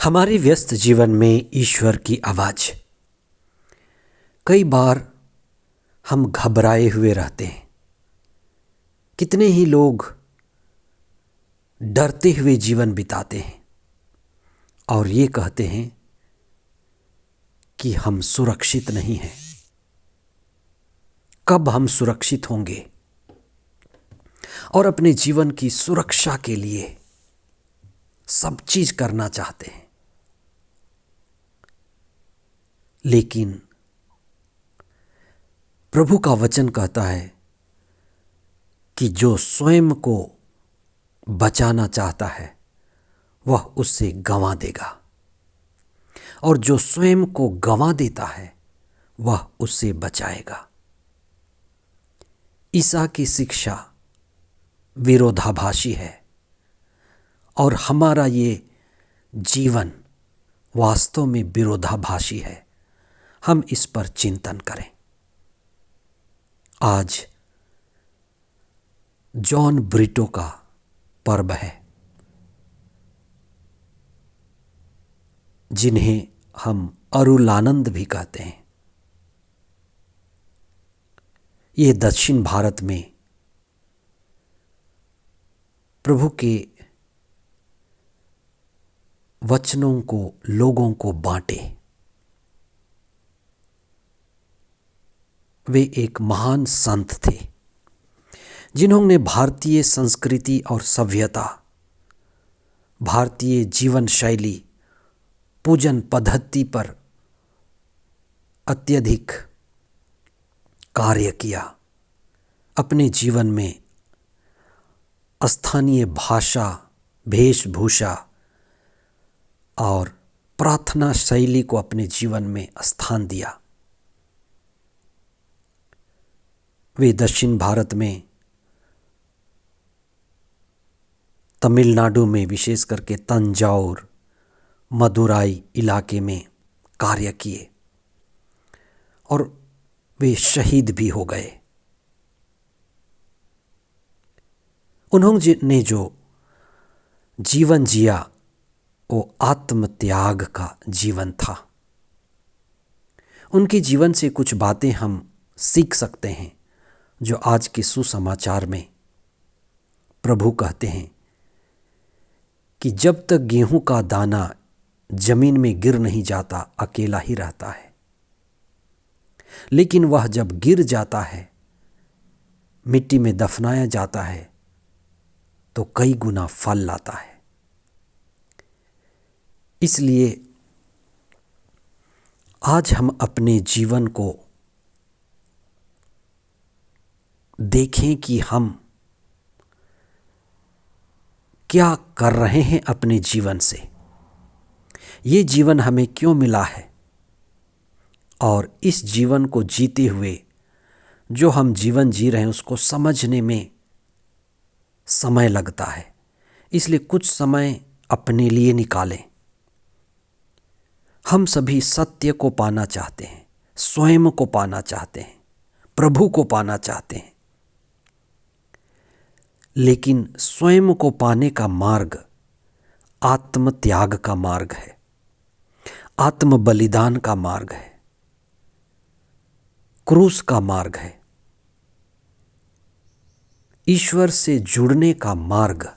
हमारे व्यस्त जीवन में ईश्वर की आवाज़। कई बार हम घबराए हुए रहते हैं। कितने ही लोग डरते हुए जीवन बिताते हैं और ये कहते हैं कि हम सुरक्षित नहीं हैं। कब हम सुरक्षित होंगे? और अपने जीवन की सुरक्षा के लिए सब चीज करना चाहते हैं, लेकिन प्रभु का वचन कहता है कि जो स्वयं को बचाना चाहता है वह उससे गंवा देगा, और जो स्वयं को गंवा देता है वह उससे बचाएगा। ईसा की शिक्षा विरोधाभासी है और हमारा ये जीवन वास्तव में विरोधाभासी है। हम इस पर चिंतन करें। आज जॉन ब्रिटो का पर्व है, जिन्हें हम अरुलानंद भी कहते हैं। ये दक्षिण भारत में प्रभु के वचनों को लोगों को बांटे। वे एक महान संत थे जिन्होंने भारतीय संस्कृति और सभ्यता, भारतीय जीवन शैली, पूजन पद्धति पर अत्यधिक कार्य किया। अपने जीवन में स्थानीय भाषा, वेशभूषा और प्रार्थना शैली को अपने जीवन में स्थान दिया। वे दक्षिण भारत में, तमिलनाडु में, विशेष करके तंजाउर, मदुराई इलाके में कार्य किए और वे शहीद भी हो गए। उन्होंने जो जीवन जिया वो आत्मत्याग का जीवन था। उनके जीवन से कुछ बातें हम सीख सकते हैं जो आज के सुसमाचार में प्रभु कहते हैं कि जब तक गेहूं का दाना जमीन में गिर नहीं जाता अकेला ही रहता है, लेकिन वह जब गिर जाता है, मिट्टी में दफनाया जाता है, तो कई गुना फल लाता है। इसलिए आज हम अपने जीवन को देखें कि हम क्या कर रहे हैं अपने जीवन से, ये जीवन हमें क्यों मिला है, और इस जीवन को जीते हुए जो हम जीवन जी रहे हैं उसको समझने में समय लगता है। इसलिए कुछ समय अपने लिए निकालें। हम सभी सत्य को पाना चाहते हैं, स्वयं को पाना चाहते हैं, प्रभु को पाना चाहते हैं, लेकिन स्वयं को पाने का मार्ग आत्मत्याग का मार्ग है, आत्म बलिदान का मार्ग है, क्रूस का मार्ग है। ईश्वर से जुड़ने का मार्ग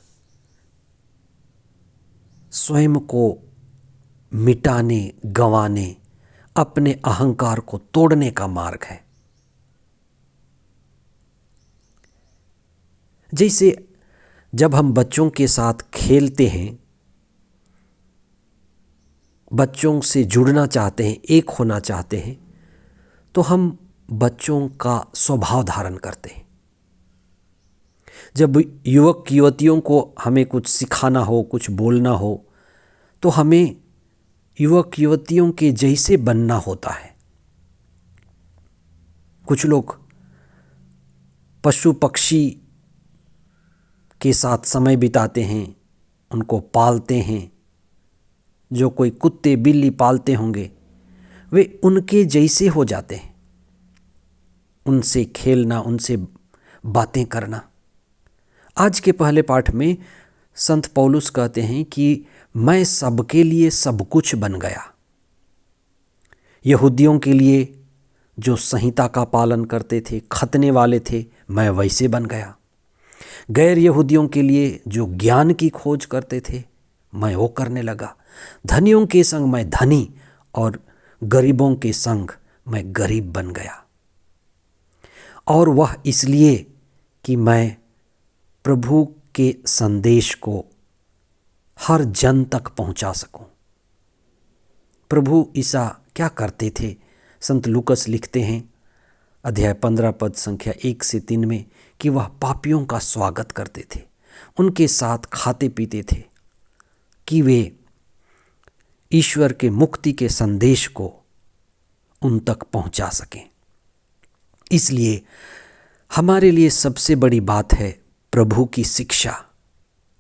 स्वयं को मिटाने, गंवाने, अपने अहंकार को तोड़ने का मार्ग है। जैसे जब हम बच्चों के साथ खेलते हैं, बच्चों से जुड़ना चाहते हैं, एक होना चाहते हैं, तो हम बच्चों का स्वभाव धारण करते हैं। जब युवक युवतियों को हमें कुछ सिखाना हो, कुछ बोलना हो, तो हमें युवक युवतियों के जैसे बनना होता है। कुछ लोग पशु पक्षी के साथ समय बिताते हैं, उनको पालते हैं। जो कोई कुत्ते बिल्ली पालते होंगे वे उनके जैसे हो जाते हैं, उनसे खेलना, उनसे बातें करना। आज के पहले पाठ में संत पौलुस कहते हैं कि मैं सबके लिए सब कुछ बन गया। यहूदियों के लिए जो संहिता का पालन करते थे, खतने वाले थे, मैं वैसे बन गया। गैर यहूदियों के लिए जो ज्ञान की खोज करते थे, मैं वो करने लगा। धनियों के संग मैं धनी और गरीबों के संग मैं गरीब बन गया। और वह इसलिए कि मैं प्रभु के संदेश को हर जन तक पहुंचा सकूं। प्रभु ईसा क्या करते थे? संत लूकस लिखते हैं अध्याय 15 पद संख्या 1 से 3 में कि वह पापियों का स्वागत करते थे, उनके साथ खाते पीते थे कि वे ईश्वर के मुक्ति के संदेश को उन तक पहुंचा सकें। इसलिए हमारे लिए सबसे बड़ी बात है प्रभु की शिक्षा,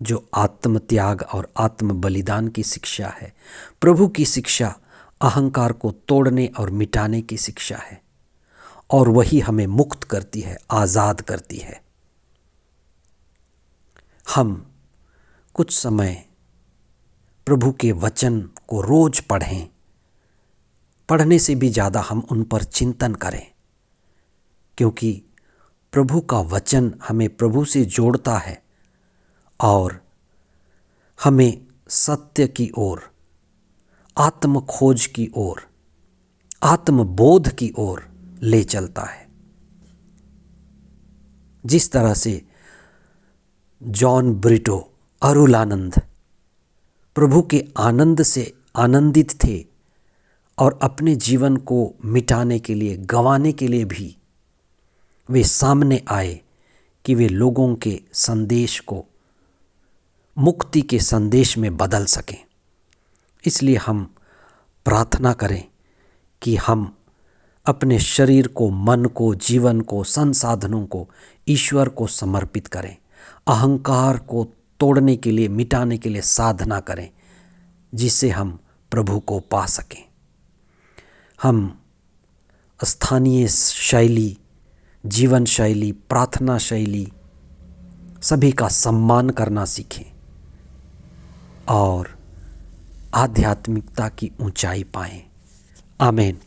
जो आत्म त्याग और आत्म बलिदान की शिक्षा है। प्रभु की शिक्षा अहंकार को तोड़ने और मिटाने की शिक्षा है, और वही हमें मुक्त करती है, आज़ाद करती है। हम कुछ समय प्रभु के वचन को रोज पढ़ें, पढ़ने से भी ज़्यादा हम उन पर चिंतन करें, क्योंकि प्रभु का वचन हमें प्रभु से जोड़ता है और हमें सत्य की ओर, आत्म खोज की ओर, आत्मबोध की ओर ले चलता है। जिस तरह से जॉन ब्रिटो, अरुलानंद प्रभु के आनंद से आनंदित थे और अपने जीवन को मिटाने के लिए, गंवाने के लिए भी वे सामने आए कि वे लोगों के संदेश को मुक्ति के संदेश में बदल सकें। इसलिए हम प्रार्थना करें कि हम अपने शरीर को, मन को, जीवन को, संसाधनों को ईश्वर को समर्पित करें। अहंकार को तोड़ने के लिए, मिटाने के लिए साधना करें, जिससे हम प्रभु को पा सकें। हम स्थानीय शैली, जीवन शैली, प्रार्थना शैली सभी का सम्मान करना सीखें और आध्यात्मिकता की ऊंचाई पाएं। आमीन।